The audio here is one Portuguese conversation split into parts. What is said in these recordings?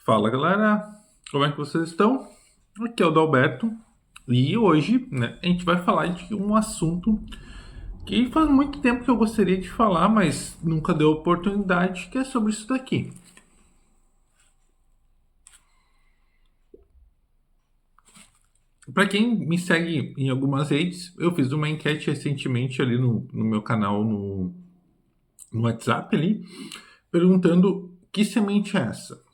Fala galera, como é que vocês estão? Aqui é o Dalberto e hoje, né, a gente vai falar de um assunto que faz muito tempo que eu gostaria de falar, mas nunca deu oportunidade, que é sobre isso daqui. Para quem me segue em algumas redes, eu fiz uma enquete recentemente ali no meu canal no WhatsApp ali, perguntando que semente é essa?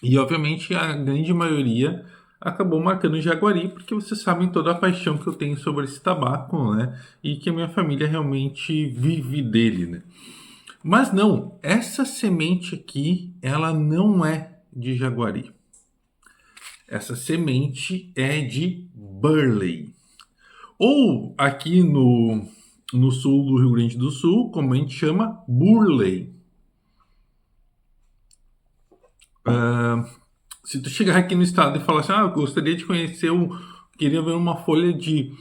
E obviamente a grande maioria acabou marcando Jaguari, porque vocês sabem toda a paixão que eu tenho sobre esse tabaco, né? E que a minha família realmente vive dele, né? Mas não, essa semente aqui, ela não é de Jaguari. Essa semente é de Burley. Ou aqui no sul do Rio Grande do Sul, como a gente chama, Burley. Se tu chegar aqui no estado e falar assim, eu gostaria de conhecer queria ver uma folha de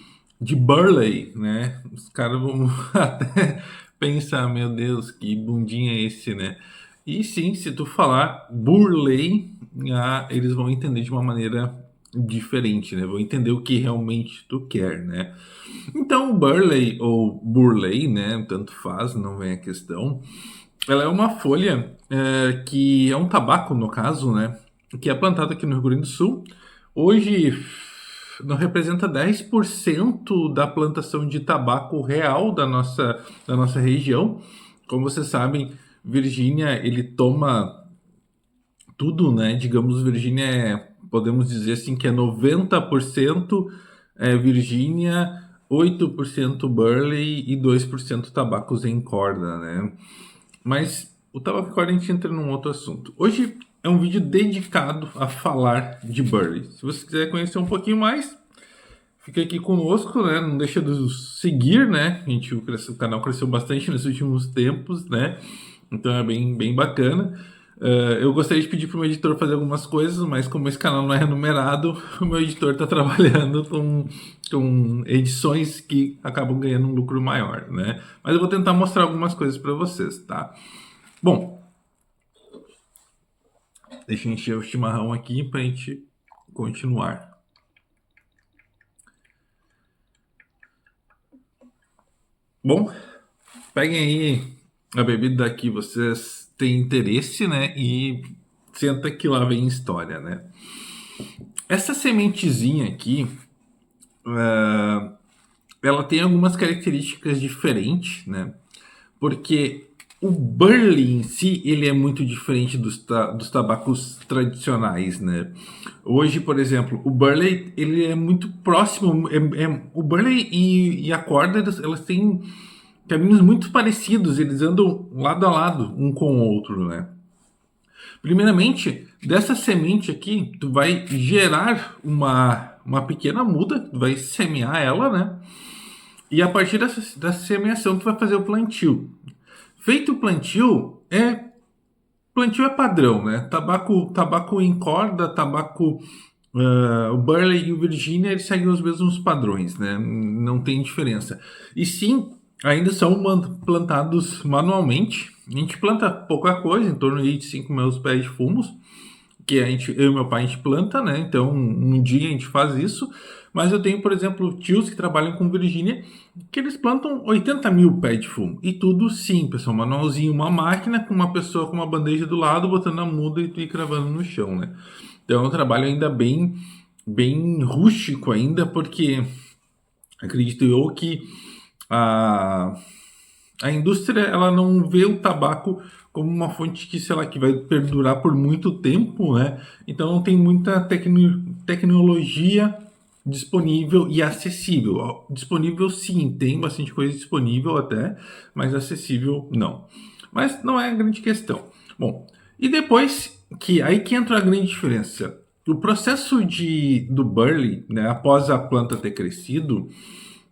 Burley, né? Os caras vão até pensar, meu Deus, que bundinha é esse, né? E sim, se tu falar Burley, eles vão entender de uma maneira diferente, né? Vão entender o que realmente tu quer, né? Então, Burley ou Burley, né? Tanto faz, não vem a questão. Ela é uma folha que é um tabaco, no caso, né? Que é plantado aqui no Rio Grande do Sul. Hoje não representa 10% da plantação de tabaco real da nossa região. Como vocês sabem, Virgínia, ele toma tudo, né? Digamos, Virgínia podemos dizer assim que é 90% Virgínia, 8% Burley e 2% tabacos em corda, né? Mas o tabaco em corda a gente entra num outro assunto. Hoje é um vídeo dedicado a falar de Burley. Se você quiser conhecer um pouquinho mais, fica aqui conosco, né? Não deixa de seguir, né? O canal cresceu bastante nesses últimos tempos, né? Então é bem bacana. Eu gostaria de pedir para o meu editor fazer algumas coisas, mas como esse canal não é remunerado, o meu editor está trabalhando com edições que acabam ganhando um lucro maior, né? Mas eu vou tentar mostrar algumas coisas para vocês, tá? Bom, deixa eu encher o chimarrão aqui para a gente continuar. Bom, peguem aí a bebida que vocês têm interesse, né? E senta que lá vem história, né? Essa sementezinha aqui, ela tem algumas características diferentes, né? Porque o Burley em si, ele é muito diferente dos tabacos tradicionais, né? Hoje, por exemplo, o Burley, ele é muito próximo, o Burley e a corda, elas têm caminhos muito parecidos, eles andam lado a lado, um com o outro, né? Primeiramente, dessa semente aqui, tu vai gerar uma pequena muda, tu vai semear ela, né? E a partir dessa semeação, tu vai fazer o plantio. Feito o plantio é padrão, né? Tabaco em corda, o Burley e o Virginia, eles seguem os mesmos padrões, né? Não tem diferença. E sim, ainda são plantados manualmente. A gente planta pouca coisa, em torno de 5 mil pés de fumos, que eu e meu pai a gente planta, né? Então um dia a gente faz isso. Mas eu tenho, por exemplo, tios que trabalham com Virgínia, que eles plantam 80 mil pés de fumo. E tudo sim, pessoal, manualzinho, uma máquina com uma pessoa com uma bandeja do lado, botando a muda e cravando no chão, né? Então é um trabalho ainda bem rústico ainda, porque acredito eu que a, a indústria ela não vê o tabaco como uma fonte que, sei lá, que vai perdurar por muito tempo, né? Então não tem muita tecnologia disponível e acessível. Disponível sim, tem bastante coisa disponível até, mas acessível não. Mas não é a grande questão. Bom, e depois aí que entra a grande diferença. O processo do Burley, né, após a planta ter crescido,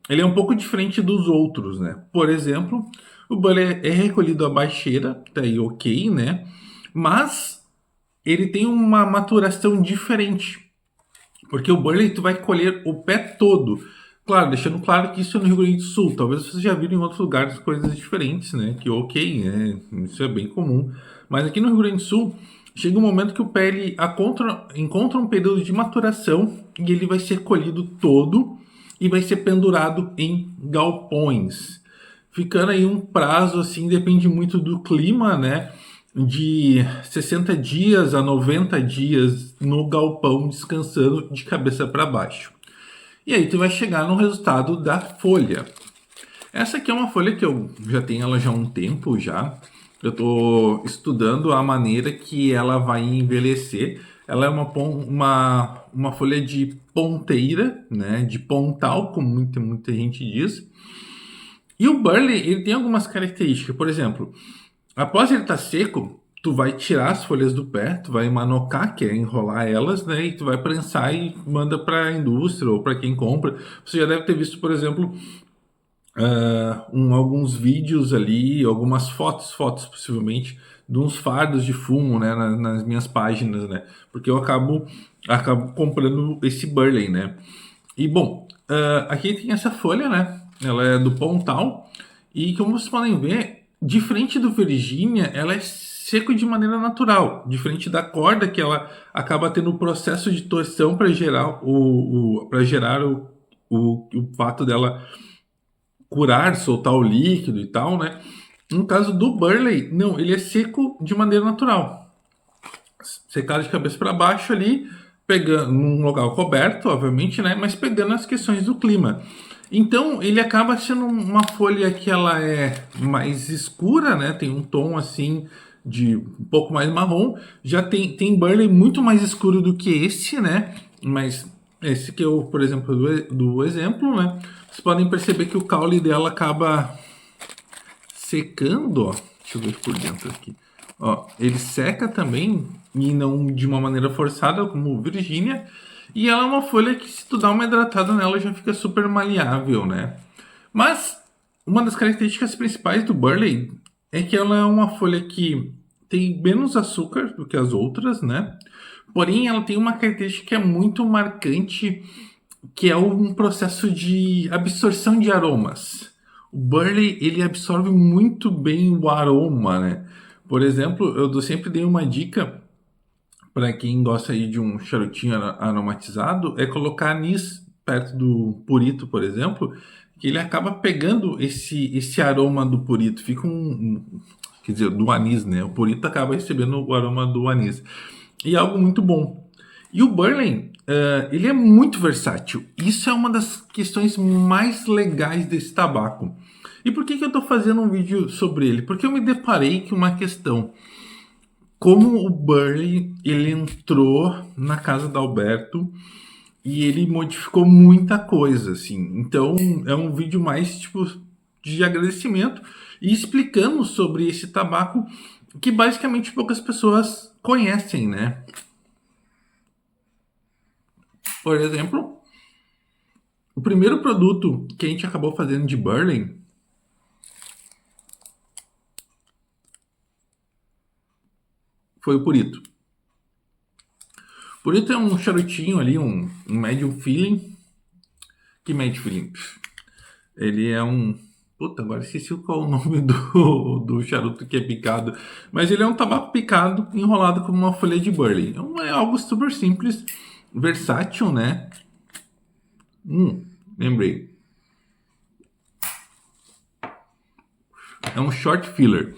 ele é um pouco diferente dos outros, né? Por exemplo, o Burley é recolhido à baixeira, tá aí ok, né? Mas ele tem uma maturação diferente. Porque o Burley tu vai colher o pé todo. Claro, deixando claro que isso é no Rio Grande do Sul. Talvez vocês já viram em outros lugares coisas diferentes, né? Que ok, né? Isso é bem comum. Mas aqui no Rio Grande do Sul, chega um momento que o pé ele encontra um período de maturação e ele vai ser colhido todo e vai ser pendurado em galpões. Ficando aí um prazo, assim, depende muito do clima, né? De 60 dias a 90 dias no galpão, descansando de cabeça para baixo. E aí tu vai chegar no resultado da folha. Essa aqui é uma folha que eu já tenho ela já há um tempo já. Eu estou estudando a maneira que ela vai envelhecer. Ela é uma folha de ponteira, né? De pontal, como muita gente diz. E o Burley, ele tem algumas características. Por exemplo, após ele estar seco, tu vai tirar as folhas do pé, tu vai manocar, que é enrolar elas, né? E tu vai prensar e manda para a indústria ou para quem compra. Você já deve ter visto, por exemplo, alguns vídeos ali, algumas fotos possivelmente, de uns fardos de fumo, né, nas minhas páginas, né? Porque eu acabo comprando esse Burley, né? E bom, aqui tem essa folha, né? Ela é do Pontal e como vocês podem ver, diferente do Virginia, ela é seco de maneira natural, diferente da corda que ela acaba tendo o processo de torção para gerar o fato dela curar, soltar o líquido e tal, né? No caso do Burley, não, ele é seco de maneira natural. Secado de cabeça para baixo ali, pegando num local coberto, obviamente, né? Mas pegando as questões do clima. Então, ele acaba sendo uma folha que ela é mais escura, né? Tem um tom assim de um pouco mais marrom. Já tem Burley muito mais escuro do que esse, né? Mas esse que eu, por exemplo, do exemplo, né? Vocês podem perceber que o caule dela acaba secando, ó. Deixa eu ver por dentro aqui. Ó, ele seca também e não de uma maneira forçada como Virginia. E ela é uma folha que se tu dá uma hidratada nela já fica super maleável, né? Mas uma das características principais do Burley é que ela é uma folha que tem menos açúcar do que as outras, né? Porém, ela tem uma característica que é muito marcante, que é um processo de absorção de aromas. O Burley, ele absorve muito bem o aroma, né? Por exemplo, eu sempre dei uma dica para quem gosta aí de um charutinho aromatizado, é colocar anis perto do purito, por exemplo, que ele acaba pegando esse aroma do purito. Fica quer dizer, do anis, né? O purito acaba recebendo o aroma do anis. E é algo muito bom. E o Burley, ele é muito versátil. Isso é uma das questões mais legais desse tabaco. E por que eu estou fazendo um vídeo sobre ele? Porque eu me deparei com uma questão. Como o Burley, ele entrou na casa da Alberto e ele modificou muita coisa, assim. Então, é um vídeo mais, tipo, de agradecimento e explicando sobre esse tabaco que basicamente poucas pessoas conhecem, né? Por exemplo, o primeiro produto que a gente acabou fazendo de Burley foi o Purito. Purito é um charutinho ali, um medium feeling. Que medium feeling? Ele é um... Puta, agora esqueci qual é o nome do charuto que é picado. Mas ele é um tabaco picado, enrolado como uma folha de Burley. Então é algo super simples, versátil, né? Lembrei. É um short filler.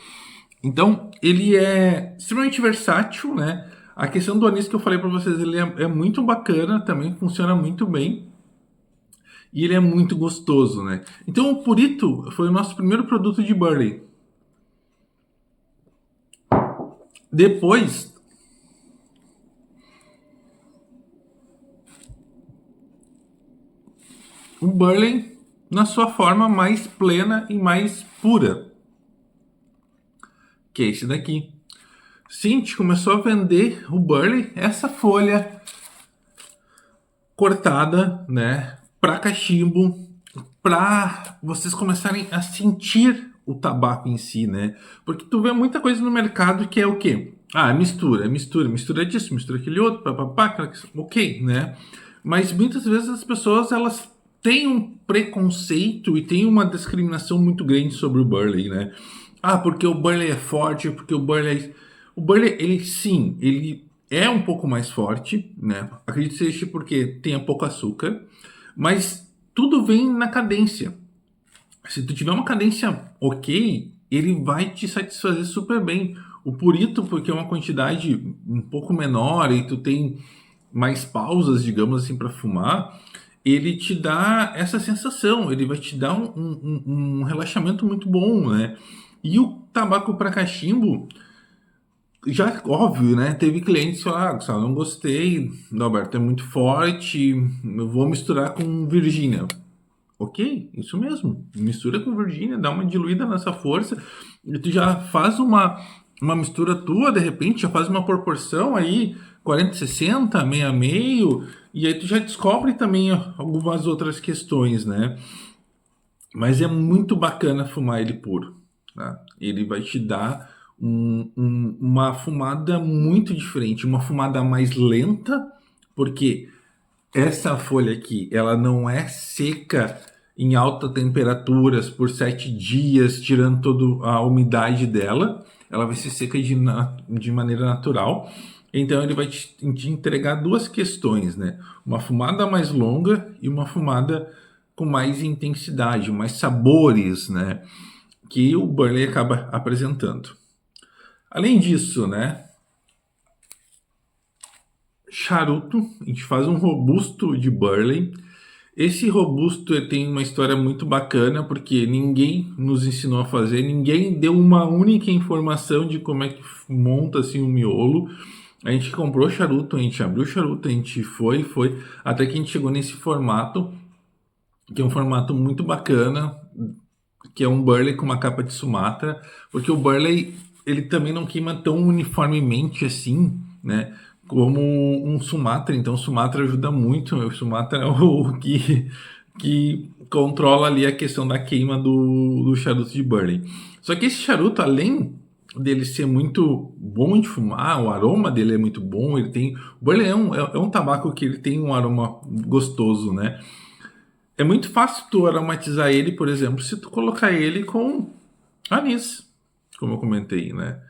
Então, ele é extremamente versátil, né? A questão do anis que eu falei para vocês, ele é muito bacana, também funciona muito bem. E ele é muito gostoso, né? Então, o Purito foi o nosso primeiro produto de Burley. Depois, o Burley na sua forma mais plena e mais pura, que é esse daqui. Sim, a gente começou a vender o Burley, essa folha cortada, né, para cachimbo, para vocês começarem a sentir o tabaco em si, né? Porque tu vê muita coisa no mercado que é o quê? Ah, mistura disso, mistura aquele outro, papapá, ok, né? Mas muitas vezes as pessoas, elas têm um preconceito e têm uma discriminação muito grande sobre o Burley, né? Ah, porque o Burley é forte, porque o Burley é... O Burley, ele sim, ele é um pouco mais forte, né? Acredito que seja porque tenha pouco açúcar, mas tudo vem na cadência. Se tu tiver uma cadência ok, ele vai te satisfazer super bem. O purito, porque é uma quantidade um pouco menor e tu tem mais pausas, digamos assim, para fumar, ele te dá essa sensação, ele vai te dar um relaxamento muito bom, né? E o tabaco para cachimbo, já óbvio, né? Teve clientes que falaram, Gustavo, não gostei, Norberto, é muito forte, eu vou misturar com Virgínia. Ok, isso mesmo. Mistura com Virgínia, dá uma diluída nessa força e tu já faz uma mistura tua, de repente, já faz uma proporção aí, 40-60, meio a meio, e aí tu já descobre também algumas outras questões, né? Mas é muito bacana fumar ele puro, tá? Ele vai te dar uma fumada muito diferente, uma fumada mais lenta, porque essa folha aqui, ela não é seca em altas temperaturas por 7 dias, tirando toda a umidade dela. Ela vai ser seca de maneira natural. Então ele vai te entregar duas questões, né? Uma fumada mais longa e uma fumada com mais intensidade, mais sabores, né? Que o Burley acaba apresentando. Além disso, né? Charuto, a gente faz um robusto de Burley. Esse robusto tem uma história muito bacana, porque ninguém nos ensinou a fazer, ninguém deu uma única informação de como é que monta assim um miolo. A gente comprou charuto, a gente abriu o charuto, a gente foi, até que a gente chegou nesse formato, que é um formato muito bacana, que é um Burley com uma capa de Sumatra, porque o Burley ele também não queima tão uniformemente assim, né? Como um Sumatra, então o Sumatra ajuda muito, o Sumatra é o que controla ali a questão da queima do charuto de Burley. Só que esse charuto, além dele ser muito bom de fumar, o aroma dele é muito bom, ele tem... O Burley é um tabaco que ele tem um aroma gostoso, né? É muito fácil tu aromatizar ele, por exemplo, se tu colocar ele com anis, como eu comentei, né?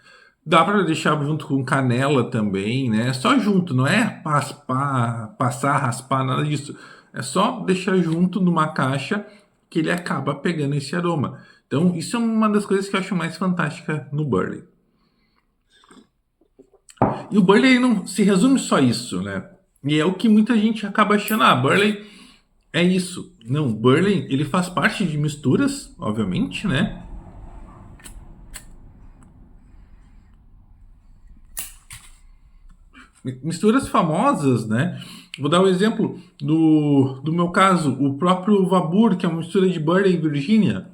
Dá para deixar junto com canela também, né? Só junto, não é passar, raspar, nada disso. É só deixar junto numa caixa que ele acaba pegando esse aroma. Então, isso é uma das coisas que eu acho mais fantástica no Burley. E o Burley não se resume só isso, né? E é o que muita gente acaba achando, Burley é isso. Não, Burley, ele faz parte de misturas, obviamente, né? Misturas famosas, né? Vou dar um exemplo do meu caso, o próprio Vabur, que é uma mistura de Burley e Virgínia,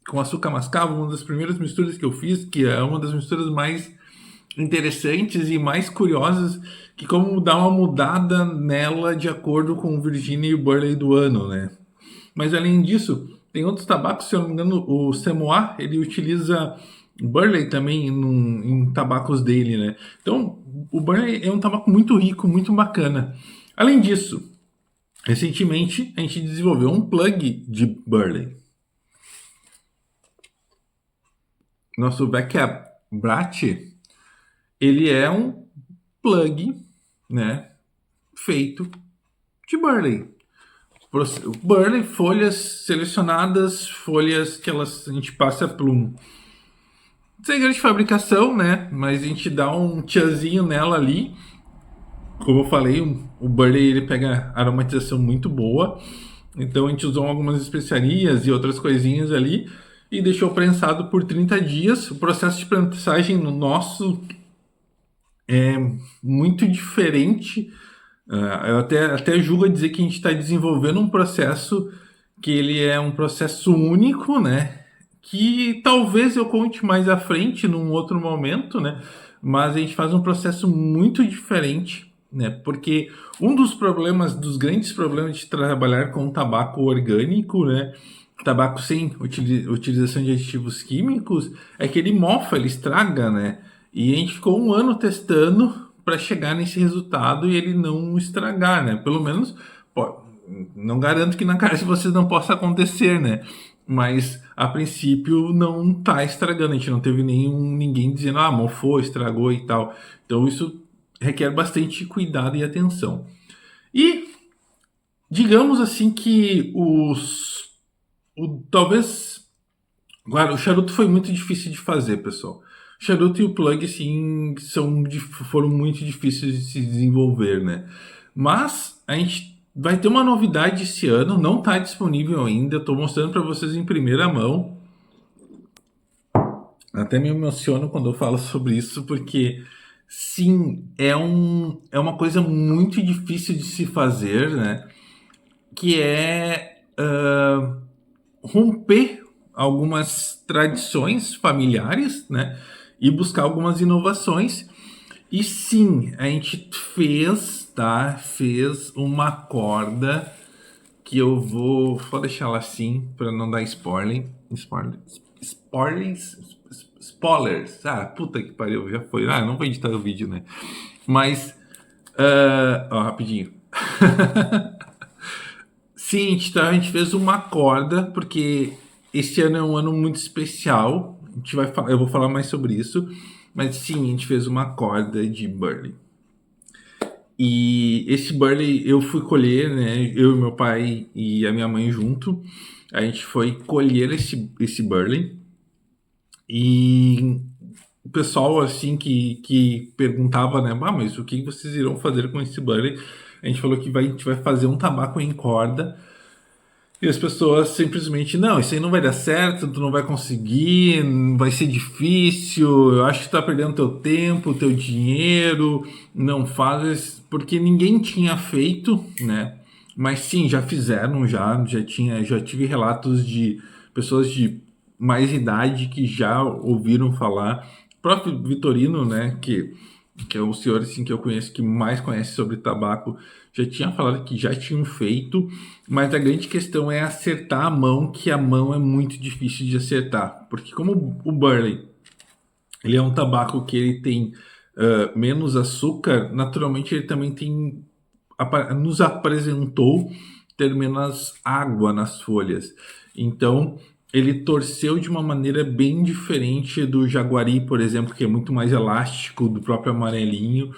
com açúcar mascavo, uma das primeiras misturas que eu fiz, que é uma das misturas mais interessantes e mais curiosas, que como dar uma mudada nela de acordo com o Virginia e o Burley do ano, né? Mas além disso, tem outros tabacos, se eu não me engano, o Semois, ele utiliza Burley também em tabacos dele, né? Então, o Burley é um tabaco muito rico, muito bacana. Além disso, recentemente a gente desenvolveu um plug de Burley. Nosso Backup Brat, ele é um plug, né, feito de Burley. Burley, folhas selecionadas, folhas que a gente passa por um segredo de fabricação, né? Mas a gente dá um tchazinho nela ali. Como eu falei, o Burley ele pega aromatização muito boa. Então a gente usou algumas especiarias e outras coisinhas ali e deixou prensado por 30 dias. O processo de prensagem no nosso é muito diferente. Eu até julgo a dizer que a gente está desenvolvendo um processo que ele é um processo único, né? Que talvez eu conte mais à frente, num outro momento, né? Mas a gente faz um processo muito diferente, né? Porque um dos grandes problemas de trabalhar com tabaco orgânico, né? Tabaco sem utilização de aditivos químicos, é que ele mofa, ele estraga, né? E a gente ficou um ano testando para chegar nesse resultado e ele não estragar, né? Pelo menos, pô, não garanto que na cara de vocês não possa acontecer, né? Mas a princípio não tá estragando. A gente não teve ninguém dizendo, mofou, estragou e tal. Então isso requer bastante cuidado e atenção. E digamos assim que talvez, claro, o charuto foi muito difícil de fazer, pessoal. O charuto e o plug, assim, foram muito difíceis de se desenvolver, né? Mas a gente vai ter uma novidade esse ano, não está disponível ainda. Estou mostrando para vocês em primeira mão. Até me emociono quando eu falo sobre isso, porque sim, é uma coisa muito difícil de se fazer, né? Que é romper algumas tradições familiares, né? E buscar algumas inovações. E sim, a gente fez, tá? Fez uma corda que eu vou deixar ela assim para não dar spoilers. Ah, puta que pariu, já foi. Ah, não vou editar o vídeo, né? Mas, rapidinho. Sim, então a gente fez uma corda, porque esse ano é um ano muito especial. Eu vou falar mais sobre isso. Mas sim, a gente fez uma corda de burley. E esse burley eu fui colher, né? Eu e meu pai e a minha mãe junto. A gente foi colher esse burley. E o pessoal, assim, que perguntava, né? Mas o que vocês irão fazer com esse burley? A gente falou que a gente vai fazer um tabaco em corda. E as pessoas simplesmente, não, isso aí não vai dar certo, tu não vai conseguir, vai ser difícil, eu acho que tu tá perdendo teu tempo, teu dinheiro, não faz, porque ninguém tinha feito, né? Mas sim, já fizeram, já tive relatos de pessoas de mais idade que já ouviram falar. O próprio Vitorino, né, que é o senhor assim, que eu conheço que mais conhece sobre tabaco, já tinha falado que já tinham feito, mas a grande questão é acertar a mão, que a mão é muito difícil de acertar, porque como o Burley ele é um tabaco que ele tem menos açúcar, naturalmente ele também nos apresentou ter menos água nas folhas. Então, ele torceu de uma maneira bem diferente do Jaguari, por exemplo, que é muito mais elástico, do próprio amarelinho.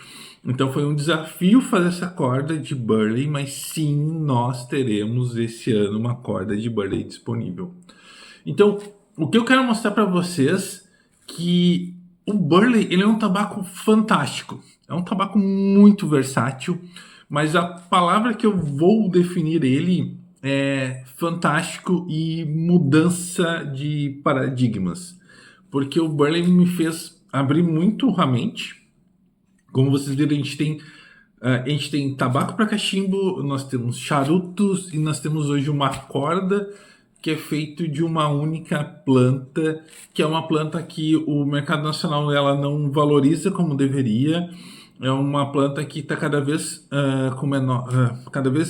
Então foi um desafio fazer essa corda de Burley, mas sim, nós teremos esse ano uma corda de Burley disponível. Então, o que eu quero mostrar para vocês que o Burley ele é um tabaco fantástico. É um tabaco muito versátil, mas a palavra que eu vou definir ele é fantástico e mudança de paradigmas. Porque o Burley me fez abrir muito a mente. Como vocês viram, a gente tem tabaco para cachimbo, nós temos charutos e nós temos hoje uma corda que é feito de uma única planta, que é uma planta que o mercado nacional ela não valoriza como deveria. É uma planta que está cada vez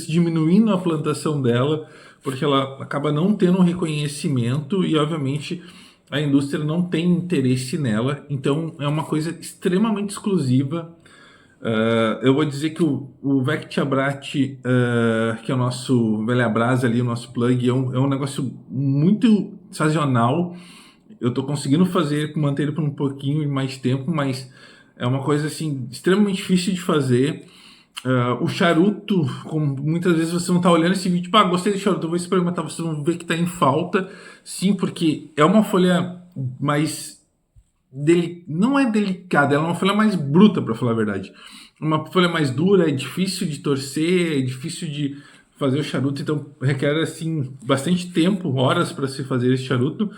diminuindo a plantação dela, porque ela acaba não tendo um reconhecimento e, obviamente, a indústria não tem interesse nela. Então, é uma coisa extremamente exclusiva. Eu vou dizer que o Vect Abrat, que é o nosso velha brasa ali, o nosso plug, é um negócio muito sazonal. Eu estou conseguindo manter ele por um pouquinho mais tempo, mas é uma coisa assim extremamente difícil de fazer. O charuto, como muitas vezes você não está olhando esse vídeo, gostei do charuto, eu vou experimentar, vocês vão ver que está em falta. Sim, porque é uma folha mais não é delicada, ela é uma folha mais bruta, para falar a verdade. Uma folha mais dura, é difícil de torcer, é difícil de fazer o charuto, então requer assim bastante tempo, horas para se fazer esse charuto.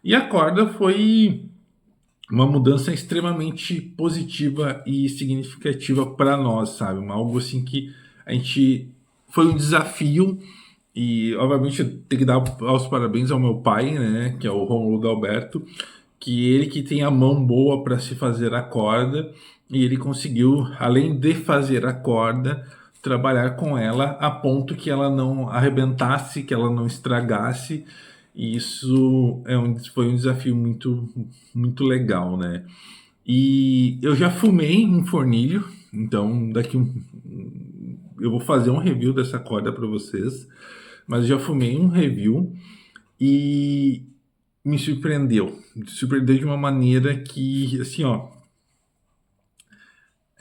E a corda foi uma mudança extremamente positiva e significativa para nós, sabe? Algo assim que a gente foi um desafio e obviamente eu tenho que dar os parabéns ao meu pai, né, que é o Romulo Alberto, que ele que tem a mão boa para se fazer a corda e ele conseguiu, além de fazer a corda, trabalhar com ela a ponto que ela não arrebentasse, que ela não estragasse. E isso foi um desafio muito, muito legal, né? E eu já fumei um fornilho, então eu vou fazer um review dessa corda para vocês, mas eu já fumei um review e me surpreendeu de uma maneira que, assim, ó,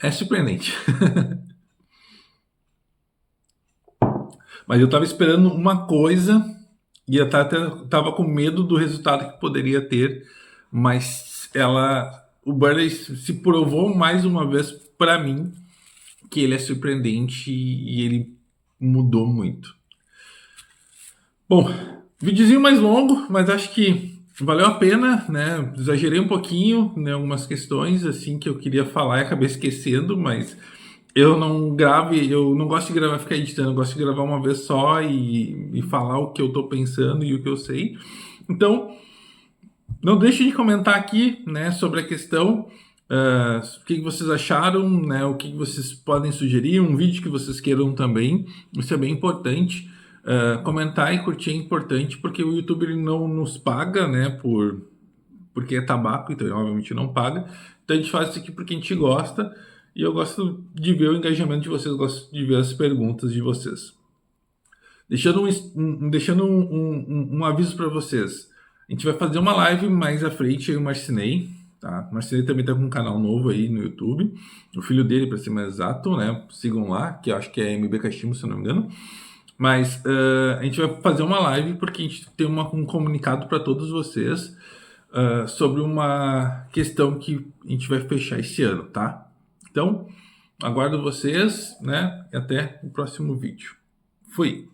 é surpreendente. Mas eu estava esperando uma coisa e eu tava com medo do resultado que poderia ter, mas o Burley se provou mais uma vez para mim que ele é surpreendente e ele mudou muito. Bom, videozinho mais longo, mas acho que valeu a pena, né? Exagerei um pouquinho em algumas questões assim que eu queria falar e acabei esquecendo, mas eu não gosto de gravar, ficar editando, eu gosto de gravar uma vez só e falar o que eu tô pensando e o que eu sei. Então, não deixe de comentar aqui, né, sobre a questão, o que vocês acharam, né, o que vocês podem sugerir, um vídeo que vocês queiram também, isso é bem importante. Comentar e curtir é importante porque o YouTube ele não nos paga, né, porque é tabaco, então ele obviamente não paga. Então a gente faz isso aqui porque a gente gosta e eu gosto de ver o engajamento de vocês, gosto de ver as perguntas de vocês. Deixando um aviso para vocês. A gente vai fazer uma live mais à frente, eu e o Marcinei, tá? O Marcinei também tá com um canal novo aí no YouTube. O filho dele, para ser mais exato, né? Sigam lá, que eu acho que é MB Cachimbo, se eu não me engano. Mas a gente vai fazer uma live porque a gente tem um comunicado para todos vocês sobre uma questão que a gente vai fechar esse ano, tá? Então, aguardo vocês, né? E até o próximo vídeo. Fui!